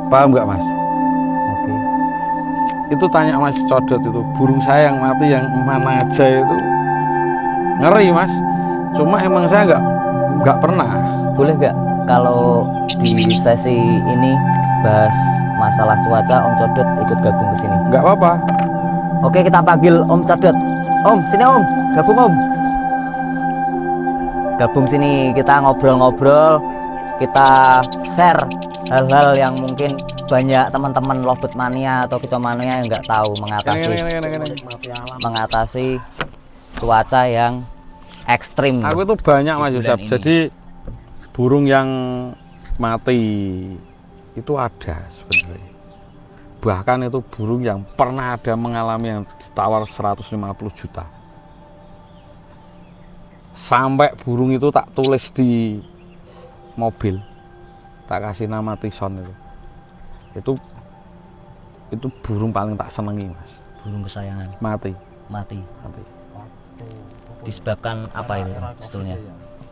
Paham nggak Mas? Oke. Itu tanya Mas Codot itu, burung saya yang mati yang mana aja itu ngeri Mas. Cuma emang saya nggak pernah. Boleh nggak kalau di sesi ini bahas masalah cuaca, Om Codot ikut gabung ke sini? Nggak apa-apa. Oke, kita panggil Om Codot. Om, sini Om, gabung Om. Gabung sini, kita ngobrol-ngobrol, kita share hal-hal yang mungkin banyak teman-teman Lovebird Mania atau Kicau Mania yang nggak tahu mengatasi cuaca yang ekstrim. Aku itu banyak Mas Yusuf. Jadi burung yang mati itu ada sebenarnya. Bahkan itu burung yang pernah ada mengalami yang ditawar 150 juta. Sampai burung itu tak tulis di mobil, tak kasih nama Tison itu burung paling tak senengi Mas. Burung kesayangan Mati. Disebabkan apa itu sebetulnya?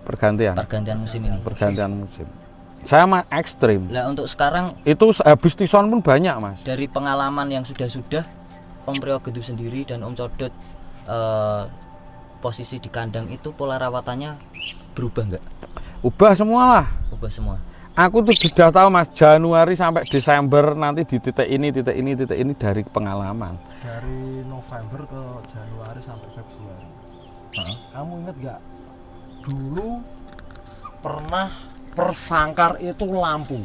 Pergantian musim ini. Pergantian musim. Saya mah ekstrim. Nah, untuk sekarang itu habis Tison pun banyak Mas. Dari pengalaman yang sudah Om Priyogendu sendiri dan Om Codot posisi di kandang itu pola rawatannya berubah nggak? Ubah semua lah. Ubah semua. Aku tuh sudah tahu Mas, Januari sampai Desember nanti di titik ini dari pengalaman. Dari November ke Januari sampai Februari. Kamu ingat nggak? Dulu pernah persangkar itu lampu.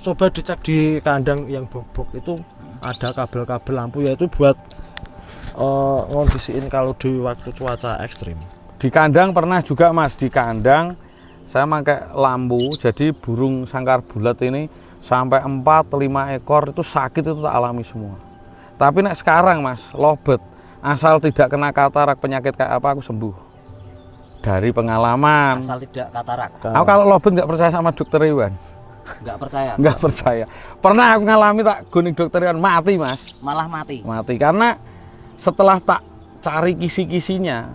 Coba dicek di kandang yang bok-bok itu ada kabel-kabel lampu, yaitu buat ngondisiin kalau di waktu cuaca ekstrim. Di kandang pernah juga Mas, di kandang saya pakai lampu, jadi burung sangkar bulat ini sampai 4-5 ekor itu sakit, itu tak alami semua. Tapi nek sekarang Mas, Lovebird asal tidak kena katarak, penyakit kayak apa aku sembuh. Dari pengalaman. Asal tidak katarak. Aku kalau Lovebird nggak percaya sama dokter Iwan. Nggak percaya? Nggak percaya. Pernah aku ngalami tak guning dokter Iwan, mati Mas. Malah mati? Mati, karena setelah tak cari kisi-kisinya,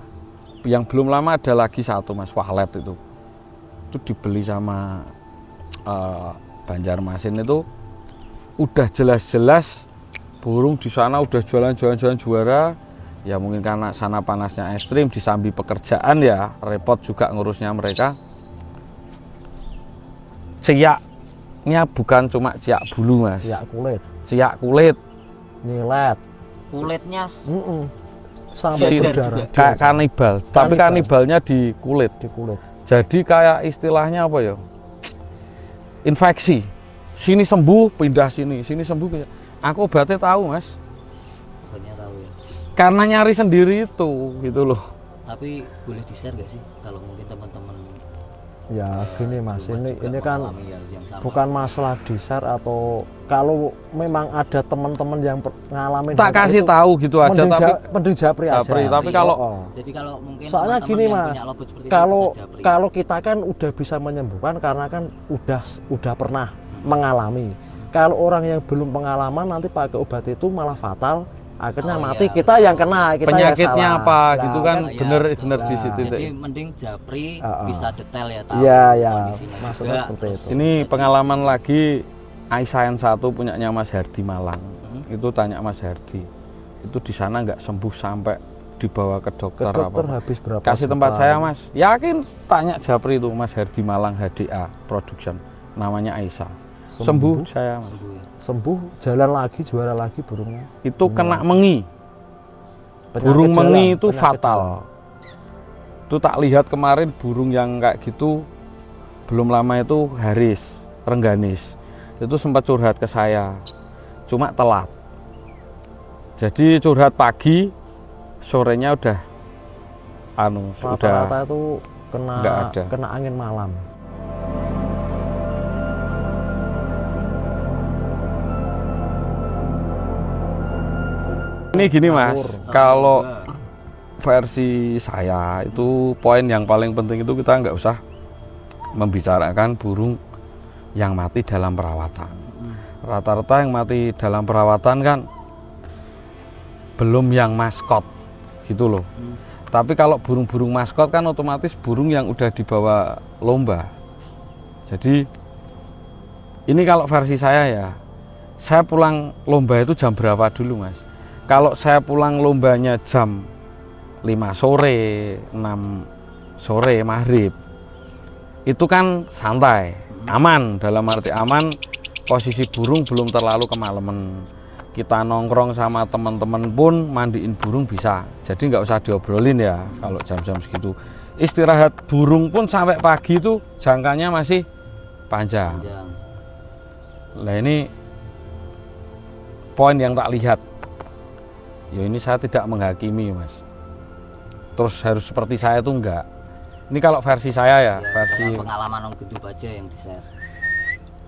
yang belum lama ada lagi satu Mas, walet itu dibeli sama Banjarmasin, itu udah jelas-jelas burung di sana udah jualan juara. Ya mungkin karena sana panasnya ekstrim, disambi pekerjaan ya repot juga ngurusnya mereka. Ciaknya bukan cuma ciak bulu Mas, ciak kulit, nyilet kulitnya sampai berdarah, kayak kanibal, tapi kanibalnya di kulit. Jadi kayak istilahnya apa ya, infeksi, sini sembuh pindah sini sembuh pindah. Aku obatnya tahu Mas, tahu ya, karena nyari sendiri itu gitu loh. Tapi boleh di-share gak sih kalau mungkin teman-teman? Ya gini Mas, ini kan bukan masalah di-share, atau kalau memang ada teman-teman yang ngalamin tak kasih tahu gitu aja, tapi japri aja. Tapi kalau jadi kalau mungkin soalnya gini Mas, kalau kita kan udah bisa menyembuhkan karena kan udah pernah mengalami. Kalau orang yang belum pengalaman nanti pakai obat itu malah fatal. Akhirnya mati, iya, kita yang kena, kita penyakitnya yang apa nah, gitu kan, bener nah, di situ. Jadi mending japri bisa detail ya, tahu kondisinya. Maksudnya seperti itu. Ini pengalaman lagi Aisyah yang satu punyanya Mas Herdi Malang. Itu tanya Mas Herdi, itu di sana nggak sembuh sampai dibawa ke dokter apa? Habis berapa? Kasih tempat saya Mas. Yakin, tanya japri itu Mas Herdi Malang HDA Production, namanya Aisyah. Sembuh saya Mas. Sembuh, jalan lagi, juara lagi burungnya. Itu kena mengi. Burung mengi itu fatal. Itu tak lihat kemarin burung yang kayak gitu belum lama itu Haris Rengganis. Itu sempat curhat ke saya. Cuma telat. Jadi curhat pagi, sorenya udah rata-rata itu kena angin malam. Ini gini Mas, kalau versi saya itu poin yang paling penting itu kita nggak usah membicarakan burung yang mati dalam perawatan. Rata-rata yang mati dalam perawatan kan belum yang maskot gitu loh. Tapi kalau burung-burung maskot kan otomatis burung yang udah dibawa lomba. Jadi Ini kalau versi saya ya, saya pulang lomba itu jam berapa dulu Mas? Kalau saya pulang lombanya jam 5 sore, 6 sore, maghrib, itu kan santai, aman, dalam arti aman, posisi burung belum terlalu kemalaman. Kita nongkrong sama teman-teman pun mandiin burung bisa, jadi nggak usah diobrolin ya kalau jam-jam segitu. Istirahat burung pun sampai pagi itu jangkanya masih panjang. Nah ini poin yang tak lihat. Ya ini saya tidak menghakimi Mas. Terus harus seperti saya itu enggak. Ini kalau versi saya ya, versi pengalaman Om Gundu aja yang di-share.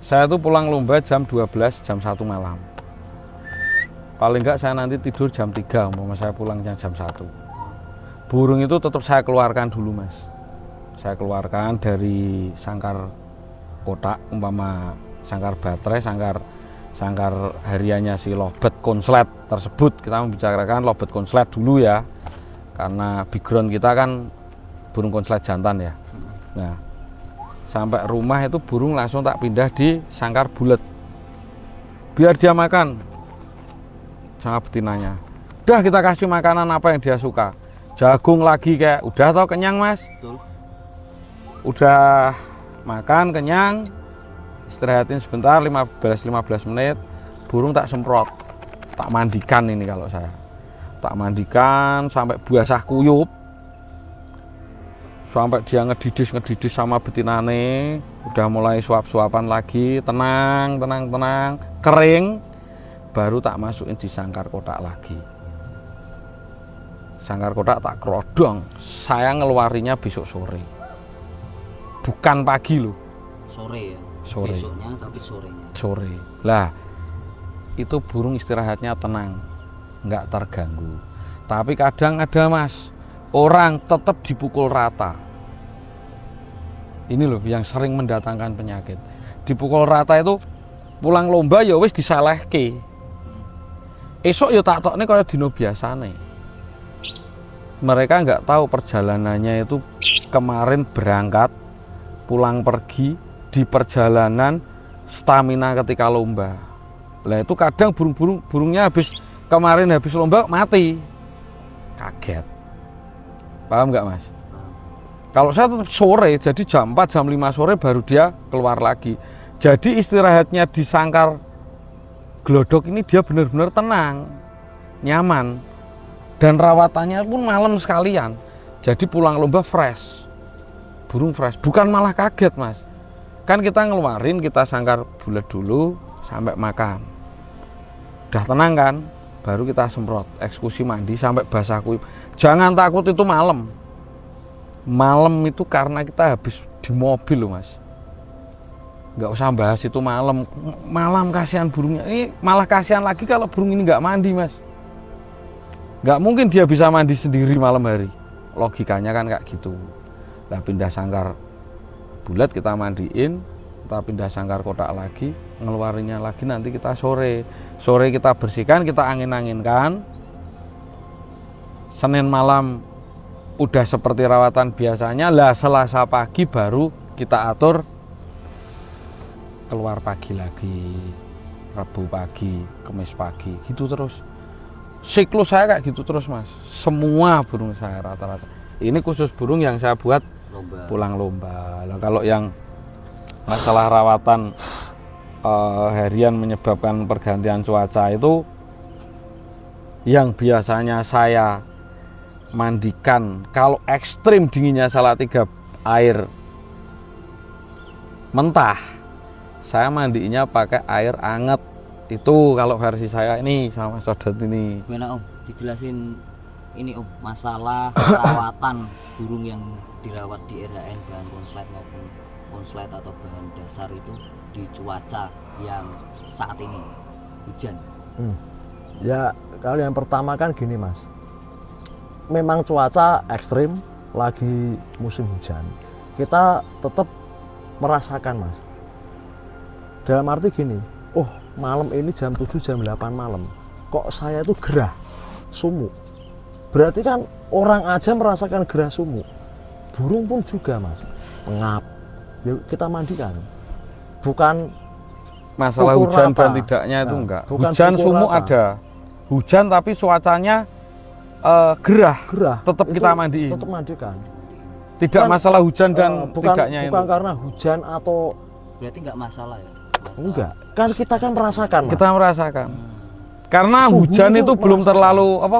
Saya tuh pulang lomba jam 12, jam 1 malam. Paling enggak saya nanti tidur jam 3, umpama saya pulangnya jam 1. Burung itu tetap saya keluarkan dulu Mas. Saya keluarkan dari sangkar kotak, umpama sangkar baterai, sangkar hariannya si lobet konslet tersebut. Kita membicarakan lobet konslet dulu ya, karena background kita kan burung konslet jantan ya. Nah, sampai rumah itu burung langsung tak pindah di sangkar bulat, biar dia makan sama betinanya. Udah kita kasih makanan apa yang dia suka, jagung lagi kayak udah tau kenyang Mas. Betul. Udah makan kenyang, istirahatin sebentar 15 menit, burung tak semprot, tak mandikan. Ini kalau saya tak mandikan sampai basah kuyup, sampai dia ngedidis sama betinane, udah mulai suap-suapan lagi, tenang, kering, baru tak masukin di sangkar kotak lagi. Sangkar kotak tak kerodong, saya ngeluarinya besok sore, bukan pagi loh. Sore ya? Sore. Besoknya tapi sorenya. Sore. Lah, itu burung istirahatnya tenang, nggak terganggu. Tapi kadang ada Mas, orang tetap dipukul rata. Ini loh yang sering mendatangkan penyakit. Dipukul rata itu pulang lomba ya wis disalehke. Esok ya tak tokne kaya dino biasane. Mereka nggak tahu perjalanannya itu kemarin berangkat, pulang pergi, di perjalanan stamina ketika lomba. Lah itu kadang burungnya kemarin habis lomba mati. Kaget. Paham nggak Mas? Kalau saya tetap sore, jadi jam 4, jam 5 sore baru dia keluar lagi. Jadi istirahatnya di sangkar glodok ini dia benar-benar tenang, nyaman. Dan rawatannya pun malam sekalian. Jadi pulang lomba fresh. Burung fresh, bukan malah kaget Mas. Kan kita ngeluarin, kita sangkar bulat dulu sampai makan. Udah tenang kan? Baru kita semprot, eksekusi mandi sampai basah kuyup. Jangan takut itu malam. Malam itu karena kita habis di mobil loh Mas. Nggak usah bahas itu malam. Malam kasihan burungnya. Ini malah kasihan lagi kalau burung ini nggak mandi Mas. Nggak mungkin dia bisa mandi sendiri malam hari. Logikanya kan kayak gitu. Nah pindah sangkar bulat kita mandiin, kita pindah sangkar kotak lagi, ngeluarinnya lagi nanti kita sore kita bersihkan, kita angin-anginkan. Senin malam udah seperti rawatan biasanya. Lah Selasa pagi baru kita atur keluar pagi lagi, Rabu pagi, Kamis pagi, gitu terus. Siklus saya kayak gitu terus Mas. Semua burung saya rata-rata. Ini khusus burung yang saya buat Lomba. pulang lomba. Nah, kalau yang masalah rawatan harian menyebabkan pergantian cuaca itu, yang biasanya saya mandikan kalau ekstrim dinginnya Salatiga air mentah, saya mandinya pakai air anget. Itu kalau versi saya ini sama Mas Dodot ini. Gimana Om? Dijelasin ini Om, masalah perawatan burung yang dirawat di RHN bahan konslet maupun konslet atau bahan dasar itu di cuaca yang saat ini hujan. Ya kalau yang pertama kan gini Mas, memang cuaca ekstrim, lagi musim hujan, kita tetap merasakan Mas. Dalam arti gini, oh malam ini jam 7, jam 8 malam, kok saya itu gerah, sumuk. Berarti kan orang aja merasakan gerah sumuk, burung pun juga Mas, pengap. Ya kita mandikan, bukan masalah pukul hujan rata. dan tidaknya itu Nah, enggak. bukan Hujan pukul sumuk rata. ada. Hujan tapi cuacanya gerah. Gerah. Tetap Itu kita mandiin. Tetap mandikan. Tidak Bukan, masalah hujan dan bukan tidaknya bukan itu. karena hujan atau Berarti nggak masalah ya? enggak. Kan kita kan merasakan, Mas. Kita merasakan. Karena Suhu hujan itu itu belum merasakan. terlalu apa?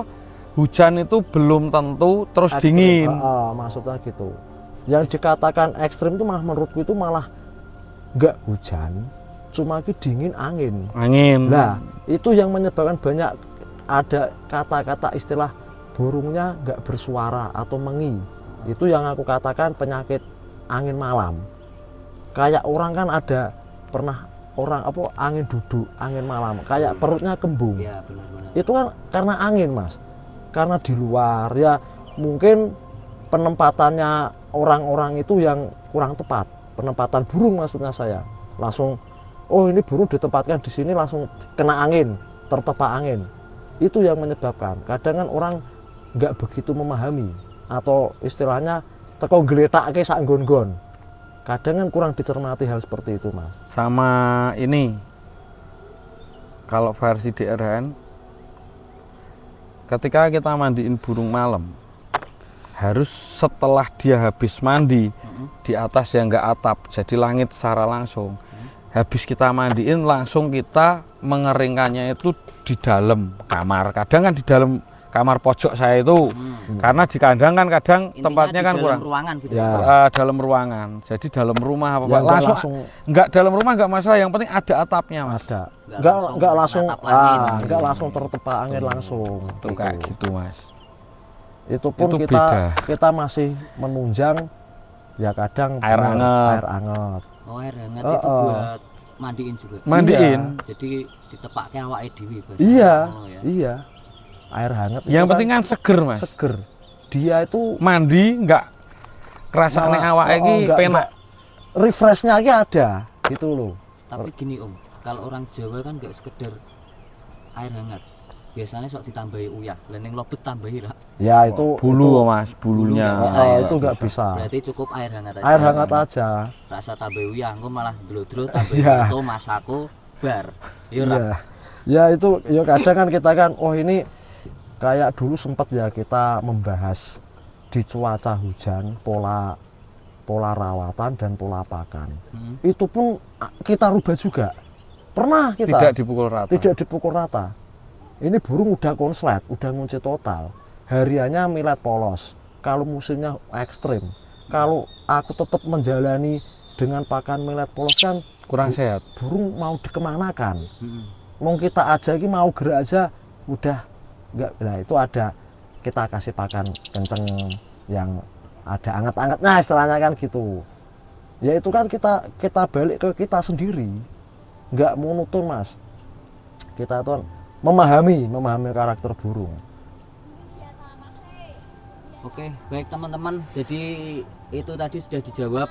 Hujan itu belum tentu terus Ekstrim. dingin. Maksudnya gitu. Yang dikatakan ekstrim itu malah menurutku itu malah enggak hujan, cuma itu dingin angin. Angin. Nah, itu yang menyebabkan banyak ada kata-kata istilah burungnya nggak bersuara atau mengi. Itu yang aku katakan penyakit angin malam. Kayak orang kan ada pernah orang apa angin duduk, angin malam, kayak perutnya kembung. Iya benar-benar. Itu kan karena angin, Mas. Karena di luar ya mungkin penempatannya orang-orang itu yang kurang tepat. Penempatan burung maksudnya saya. Langsung oh ini burung ditempatkan di sini langsung kena angin, tertepa angin. Itu yang menyebabkan. Kadang kan orang nggak begitu memahami atau istilahnya teko ngletakake sak nggon-nggon. Kadang kan kurang dicermati hal seperti itu, Mas. Sama ini. Kalau versi DRN ketika kita mandiin burung malam harus setelah dia habis mandi di atas yang enggak atap jadi langit secara langsung. Habis kita mandiin langsung kita mengeringkannya itu di dalam kamar. Kadang kan di dalam kamar pojok saya itu karena di kandang kan kadang Intinya tempatnya di kan dalam kurang. ruangan gitu. Ya. Dalam ruangan. Jadi dalam rumah apa Ya, nggak langsung enggak dalam rumah enggak masalah, yang penting ada atapnya, Mas. ada. Nggak Nggak langsung natap angin. nggak langsung tertepa angin langsung. Tuh kayak gitu, Mas. Itu pun Itu kita beda. kita masih menunjang ya kadang Air benar, hangat. air hangat. Oh air hangat itu buat mandiin juga. Mandiin. Jadi ditepake awake dhewe Bas. Iya, Oh, ya. iya. Air hangat Yang itu penting kan seger, Mas. seger. Dia itu Mandi enggak kerasane malah- awake iki nggak- penak. refreshnya lagi ada gitu loh. Tapi gini Om, kalau orang Jawa kan nggak sekedar air hangat. Biasanya sok ditambahi uyah, lah ning lobet tambahi lah. Ya itu Bulu, itu, Mas, bulunya. Bulu nggak bisa ya? itu nggak bisa. Berarti cukup air hangat aja. Air hangat aja. Rasa tambahi uyah, engko malah dlo-dlo tambahi Iya. foto masako bar. Ya ora. Iya. Ya itu ya kadang kan kita kan oh ini kayak dulu sempat ya kita membahas di cuaca hujan pola rawatan dan pola pakan. Itu pun kita rubah juga. Pernah kita Tidak dipukul rata. tidak dipukul rata. Ini burung udah konslet, udah ngunci total. Hariannya milet polos. Kalau musimnya ekstrim, kalau aku tetap menjalani dengan pakan milet polos kan Kurang sehat. burung mau dikemanakan. Heeh. Mau kita aja ini mau gerak aja udah enggak. Nah itu ada kita kasih pakan kenceng yang ada anget-angetnya istilahnya kan gitu. Ya itu kan kita balik ke kita sendiri, nggak monoton, Mas. Kita tuh memahami karakter burung. Oke, baik teman-teman. Jadi itu tadi sudah dijawab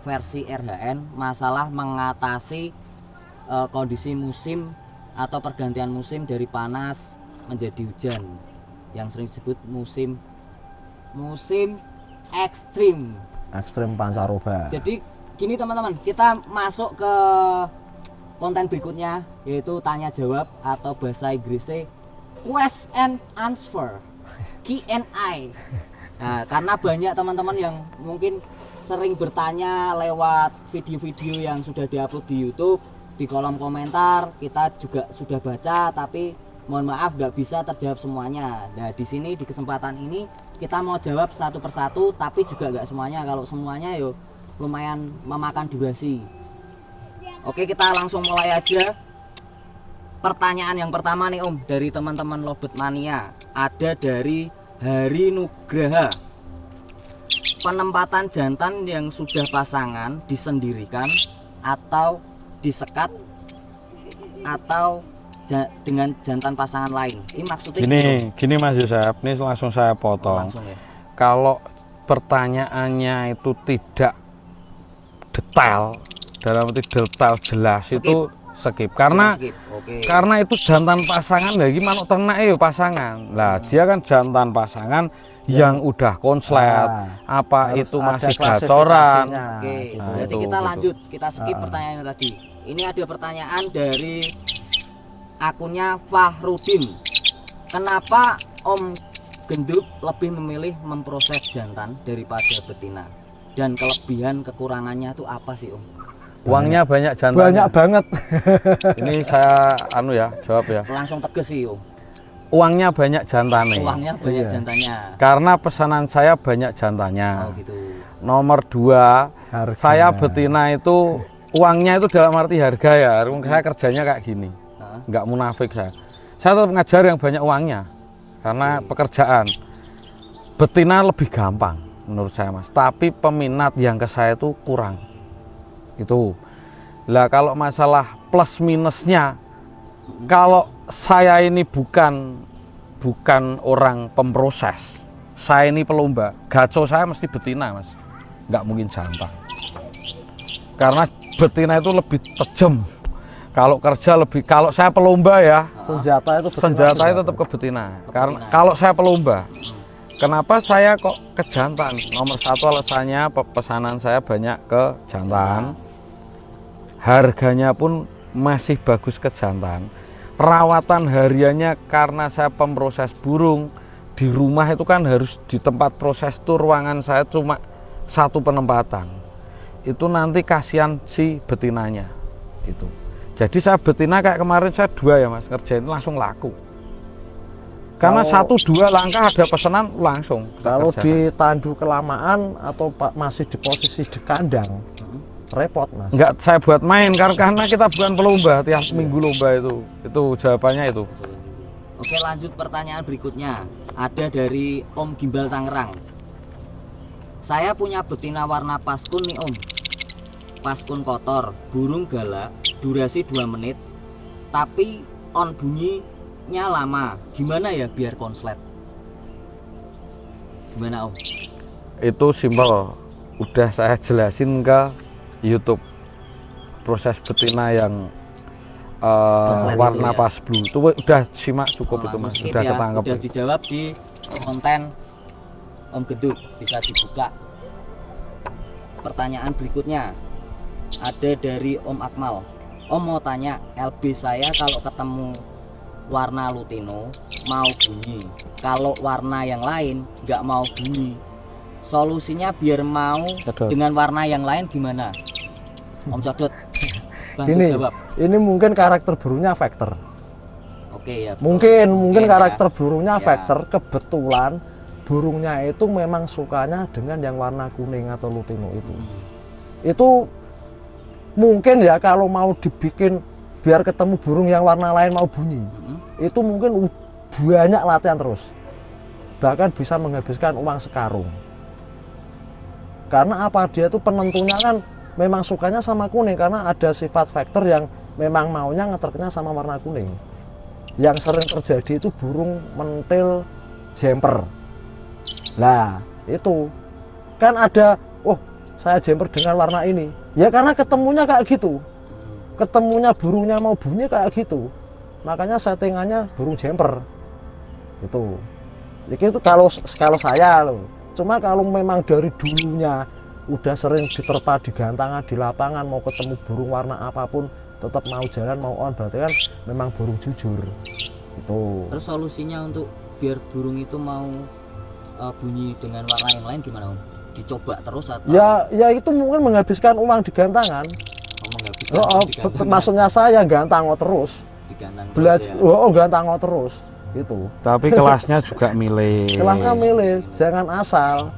versi RHN masalah mengatasi kondisi musim atau pergantian musim dari panas menjadi hujan yang sering disebut musim ekstrim. Ekstrim pancaroba. Jadi gini teman-teman, kita masuk ke konten berikutnya yaitu tanya jawab atau bahasa Inggrisnya question and answer, Q&A. Nah, karena banyak teman-teman yang mungkin sering bertanya lewat video-video yang sudah diupload di YouTube, di kolom komentar kita juga sudah baca, tapi mohon maaf nggak bisa terjawab semuanya. Nah di sini di kesempatan ini kita mau jawab satu persatu, tapi juga nggak semuanya. Kalau semuanya yo lumayan memakan durasi. Oke, kita langsung mulai aja. Pertanyaan yang pertama nih Om dari teman-teman Lobet Mania, ada dari Hari Nugraha. Penempatan jantan yang sudah pasangan disendirikan atau disekat atau dengan jantan pasangan lain. Ini maksudnya Gini Mas Yusuf, ini langsung saya potong. langsung ya. Kalau pertanyaannya itu tidak detail, dalam arti detail jelas, Skip. itu skip. Karena Skip. Oke. karena itu jantan pasangan lagi manuk ternak ya pasangan. Lah dia kan jantan pasangan yang udah konslet, apa harus itu ada masih gacoran. klasifikasinya. Oke, Nah, berarti itu, kita gitu. lanjut, kita skip pertanyaannya tadi. Ini ada pertanyaan dari akunnya Fahrudin. Kenapa Om Gendut lebih memilih memproses jantan daripada betina? Dan kelebihan kekurangannya itu apa sih Om? Uangnya banyak jantannya. Banyak banget. Ini saya jawab ya. Langsung tegas sih Om. Uangnya banyak jantannya. Uangnya banyak Iya. jantannya. Karena pesanan saya banyak jantannya. Oh gitu. Nomor 2, Harga. saya betina itu uangnya itu dalam arti harga ya. Saya kerjanya kayak gini, Hah? nggak munafik saya. Saya tetap ngajar yang banyak uangnya, karena pekerjaan. Betina lebih gampang menurut saya mas. Tapi peminat yang ke saya itu kurang. Itu. Lah kalau masalah plus minusnya, kalau saya ini bukan orang pemproses, saya ini pelomba. Gaco saya mesti betina mas, nggak mungkin jantan. Karena betina itu lebih tajam. Kalau kerja lebih, kalau saya pelomba ya, Senjata itu betul senjata itu tetap ke betina. Karena kalau saya pelomba, kenapa saya kok ke jantan? Nomor 1 alasannya pesanan saya banyak ke jantan. Harganya pun masih bagus ke jantan. Perawatan hariannya karena saya pemproses burung di rumah itu kan harus di tempat proses itu ruangan saya cuma 1 penempatan. Itu nanti kasihan si betinanya itu. Jadi saya betina kayak kemarin saya 2 ya mas, ngerjain langsung laku. Karena Kalau- 1-2 langkah ada pesanan langsung. saya Kalau kerjakan. ditandu kelamaan atau masih di posisi di kandang, repot mas. Enggak saya buat main karena kita bukan pelomba tiap minggu lomba itu jawabannya itu. Oke, lanjut pertanyaan berikutnya. Ada dari Om Gimbal Tangerang. Saya punya betina warna paskun nih Om. Paskun kotor, burung galak, durasi 2 menit, tapi on bunyinya lama. Gimana ya biar konslet? Gimana Om? Itu simpel, udah saya jelasin ke YouTube proses betina yang Konslet warna itu ya? pas blue itu udah simak cukup itu Langsung mas, skip udah ya. ketangkep. Udah dijawab di konten Om Gendut, bisa dibuka. Pertanyaan berikutnya ada dari Om Akmal. Om mau tanya, LB saya kalau ketemu warna lutino mau bunyi, kalau warna yang lain nggak mau bunyi. Solusinya biar mau Codot. dengan warna yang lain gimana? Om Codot, bantu Ini jawab. ini mungkin karakter burungnya faktor. Oke ya. betul. Mungkin Mungkin ya. karakter burungnya Ya. faktor, kebetulan burungnya itu memang sukanya dengan yang warna kuning atau lutino itu. Itu mungkin ya kalau mau dibikin biar ketemu burung yang warna lain mau bunyi, itu mungkin banyak latihan terus, bahkan bisa menghabiskan uang sekarung. Karena apa, dia itu penentunya kan memang sukanya sama kuning, karena ada sifat faktor yang memang maunya ngeterknya sama warna kuning. Yang sering terjadi itu burung mentil jumper. Lah itu kan ada, oh saya jumper dengan warna ini, ya karena ketemunya kayak gitu, ketemunya burungnya mau bunyi kayak gitu, makanya settingannya burung jumper itu. Jadi itu kalau saya loh. Cuma kalau memang dari dulunya udah sering diterpa di gantangan di lapangan, mau ketemu burung warna apapun tetap mau jalan mau on, berarti kan memang burung jujur itu. Terus solusinya untuk biar burung itu mau bunyi dengan warna yang lain gimana Om? Dicoba terus atau Ya itu mungkin menghabiskan uang di gantangan. menghabiskan Oh, di gantangan? maksudnya saya gantang terus, Di gantangan belajar, terus ya? gantang terus gitu. Tapi kelasnya juga milih. Kelasnya milih, jangan asal.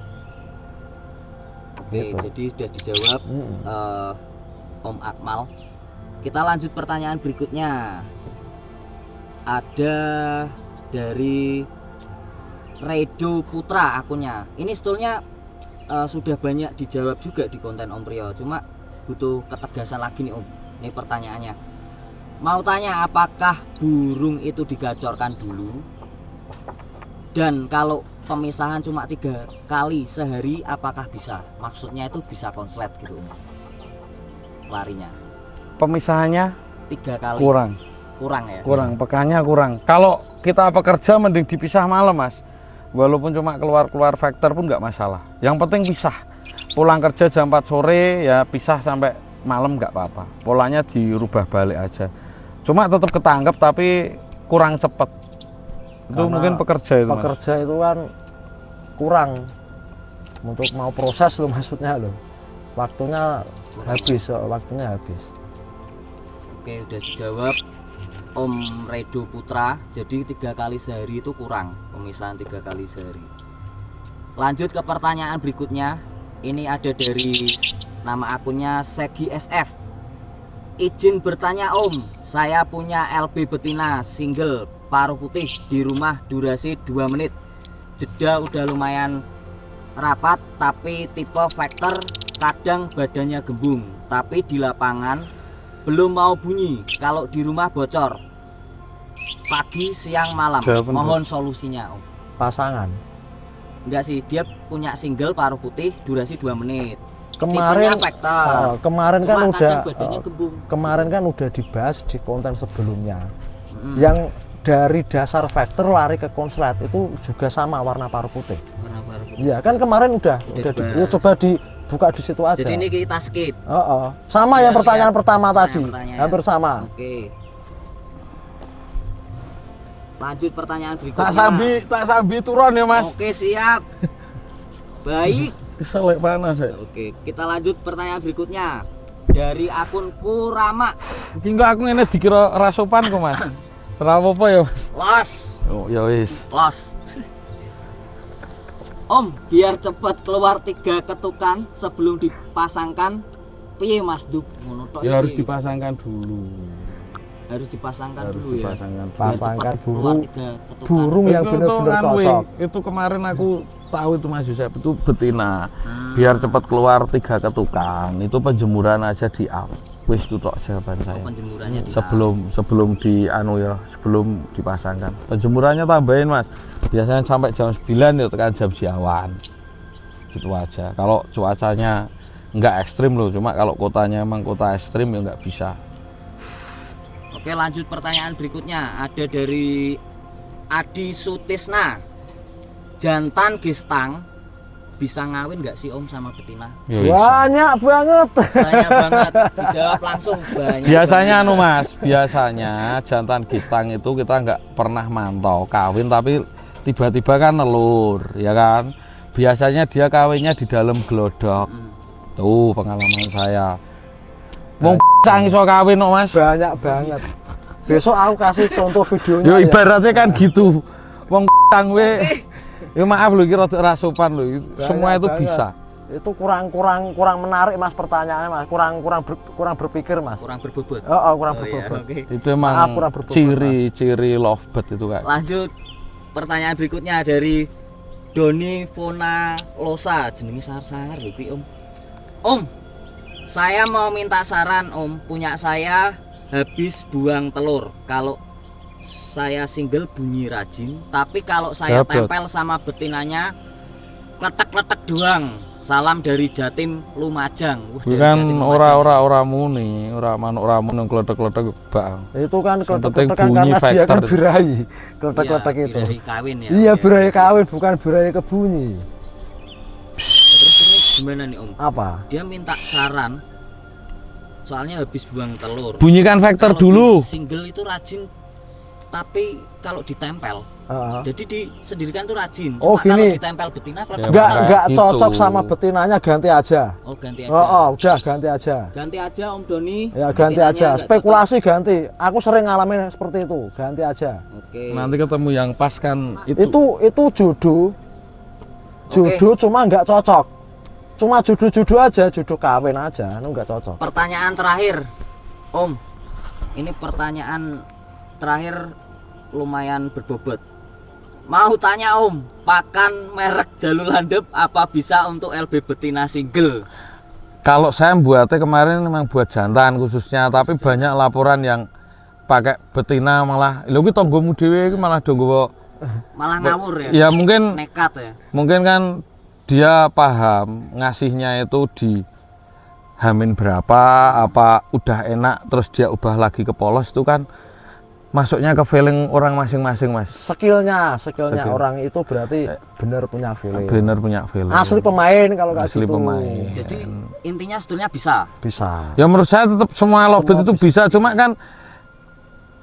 Oke, Gitu. jadi sudah dijawab Om Akmal. Kita lanjut pertanyaan berikutnya. Ada dari Redo Putra akunnya. Ini sebetulnya sudah banyak dijawab juga di konten Om Priyo, cuma butuh ketegasan lagi nih Om. Ini pertanyaannya. Mau tanya, apakah burung itu digacorkan dulu? Dan kalau pemisahan cuma 3 kali sehari apakah bisa? Maksudnya itu bisa konslet gitu Om. Larinya Pemisahannya 3 kali. kurang, Kurang ya. pekannya kurang. Kalau kita pekerja mending dipisah malam mas. walaupun cuma keluar vektor pun nggak masalah. Yang penting pisah. Pulang kerja jam 4 sore ya pisah sampai malam nggak apa-apa. Polanya dirubah balik aja. Cuma tetap ketangkep tapi kurang cepet. Itu Karena mungkin pekerja itu, Mas. pekerja itu kan kurang untuk mau proses lo, maksudnya lo waktunya habis. Oke, udah dijawab Om Redo Putra. Jadi 3 kali sehari itu kurang, pemisahan 3 kali sehari. Lanjut ke pertanyaan berikutnya. Ini ada dari nama akunnya Segi SF. Izin bertanya Om, saya punya LB betina single paruh putih di rumah, durasi 2 menit. Jeda udah lumayan rapat tapi tipe vektor, kadang badannya gembung, tapi di lapangan belum mau bunyi. Kalau di rumah bocor pagi, siang, malam. Mohon solusinya Om. Pasangan Enggak sih, dia punya single paruh putih durasi 2 menit. kemarin Tipenya vektor. kemarin Cuma kan kadang udah badannya gembung. kemarin kan udah dibahas di konten sebelumnya. Yang dari dasar vektor lari ke konslet itu juga sama warna paruh putih. Warna paruh putih. Iya kan kemarin udah dibahas. ya coba dibuka di situ aja. Jadi ini kita skip. Sama yang Ya, pertanyaan lihat. pertama Nah, tadi, pertanyaan. hampir sama. Oke. Lanjut pertanyaan berikutnya. Tak sambi turun ya, Mas. Oke, siap. Baik. Keselek panas ya. Oke, kita lanjut pertanyaan berikutnya. Dari akun Kurama. Iki kok aku ngene dikira rasopan kok, Mas. Ora apa-apa ya, Mas. Los. Oh, ya wis. Los. Om, biar cepat keluar 3 ketukan sebelum dipasangkan. Piye Mas Duk? Ngono tok Ya harus iki. dipasangkan dulu. Harus dipasangkan Harus dulu ya. dipasangkan. Biar Pasangkan cepat keluar burung 3 ketukan. burung yang Itu benar-benar kan, cocok. Itu kemarin aku tahu itu Mas Yusuf itu betina. Biar cepat keluar 3 ketukan. Itu penjemuran aja di awal. Wis itu tok jawaban saya. Penjemurannya di Sebelum di anu ya, sebelum dipasangkan. Penjemurannya tambahin, Mas. Biasanya sampai jam 9 ya tekan jam siawan. Gitu aja. Kalau cuacanya enggak ekstrim loh, cuma kalau kotanya emang kota ekstrim ya enggak bisa. Oke, lanjut pertanyaan berikutnya. Ada dari Adi Sutisna. Jantan gestang bisa ngawin nggak sih Om sama betina? Ya, bisa. Banyak banget. Banyak banget. Dijawab langsung banyak. Biasanya anu Mas, biasanya jantan gistang itu kita nggak pernah mantau kawin tapi tiba-tiba kan nelur, ya kan? Biasanya dia kawinnya di dalam gelodok. Tuh pengalaman saya. Wong sang iso kawin kok Mas. Banyak banget. Besok aku kasih contoh videonya. Yo ya. ibaratnya kan gitu. Wong sang we. Ya maaf lho iki rada rasopan lho. Semua itu banget. bisa. Itu kurang menarik Mas pertanyaannya Mas. Kurang berpikir Mas. Kurang berbobot. Kurang Oh, iya, berbobot. oke. Itu emang Maaf, kurang berbobot, ciri lovebird itu Kak. Lanjut pertanyaan berikutnya dari Doni Fona Losa. Jenenge sangar-sangar lho iki Om. Om, saya mau minta saran Om. Punya saya habis buang telur. Kalau saya single bunyi rajin, tapi kalau saya Jabot. tempel sama betinanya kletek-kletek doang. Salam dari Jatim Lumajang. Dari Bukan Jatim Lumajang. ora muni, ora muni kletek-kletek bang. Itu kan Yang penting kletek-kletek kan bunyi karena dia kan vektor. birahi. Kletek-kletek Iya, itu. birahi kawin ya. Iya, Oke. birahi kawin bukan birahi kebunyi. Terus ini gimana nih Om? Apa? Dia minta saran. Soalnya habis buang telur. Bunyikan vektor Kalau dulu. di single itu rajin, tapi kalau ditempel, Heeh. jadi disendirikan tuh rajin. Oh, Cuma kalau gini. ditempel betina Ya, Enggak kayak gitu. cocok sama betinanya, ganti aja. Oh, ganti aja. Udah ganti aja. Ganti aja Om Doni. Ya ganti Betinanya aja. nggak Spekulasi ganti. Aku sering ngalamin seperti itu. Ganti aja. cocok. Oke. Nanti ketemu yang pas kan itu. Itu jodoh. Jodoh cuma nggak cocok. Cuma jodoh-jodoh aja, jodoh kawin aja, itu nggak cocok. Pertanyaan terakhir, Om. Ini pertanyaan terakhir lumayan berbobot. Mau tanya Om, pakan merek Jalur Landep apa bisa untuk LB betina single? Kalau saya buatnya kemarin memang buat jantan khususnya, tapi banyak laporan yang pakai betina malah lho ki tanggomu dhewe iki malah do nggawa. Malah ngawur ya? Ya mungkin Nekat ya? mungkin kan dia paham ngasihnya itu di hamin berapa, apa udah enak terus dia ubah lagi ke polos itu kan masuknya ke feeling orang masing-masing, Mas. skillnya Skill. orang itu berarti benar punya feeling. Bener punya feeling. Asli pemain kalau kayak Asli gitu. pemain. Jadi intinya sebetulnya bisa. Bisa. Ya menurut saya tetap semua lobet itu bisa, cuma kan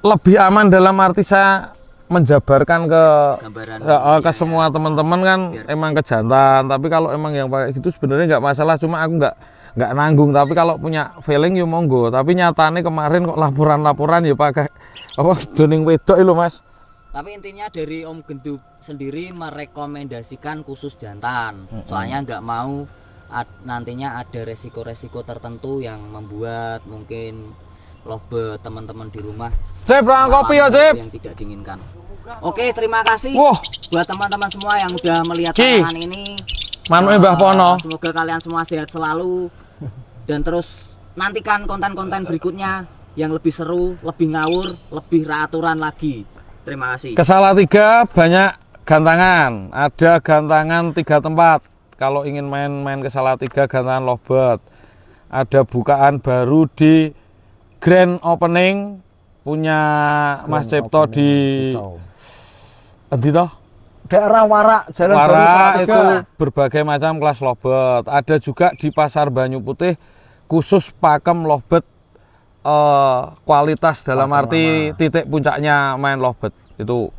lebih aman dalam arti saya menjabarkan ke Gambaran ke semua teman-teman kan emang kejantan, tapi kalau emang yang pakai gitu sebenarnya nggak masalah, cuma aku nggak nanggung. Tapi kalau punya feeling ya monggo, tapi nyatanya kemarin kok laporan-laporan ya pakai apa doning wedok itu, Mas. Tapi intinya dari Om Gendut sendiri merekomendasikan khusus jantan. Soalnya nggak mau nantinya ada resiko-resiko tertentu yang membuat mungkin lobet teman-teman di rumah Cep, berangkat kopi ya, Cep. yang tidak diinginkan. Oke, terima kasih Wah. buat teman-teman semua yang udah melihat Ki. tayangan ini. Manuke Mbah Pono. Semoga kalian semua sehat selalu dan terus nantikan konten-konten berikutnya yang lebih seru, lebih ngawur, lebih aturan lagi. Terima kasih. Ke Salatiga banyak gantangan, ada gantangan 3 tempat. Kalau ingin main ke Salatiga gantangan lobet. Ada bukaan baru di grand opening punya Mas Cipto di endi toh? Daerah Warak, Jalan Baru Wara Salatiga. itu berbagai macam kelas lobet. Ada juga di Pasar Banyu Putih khusus pakem lobet kualitas dalam arti titik puncaknya main lobet itu.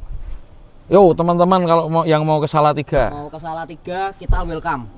Yo teman-teman kalau yang mau ke Salatiga. Mau ke Salatiga kita welcome.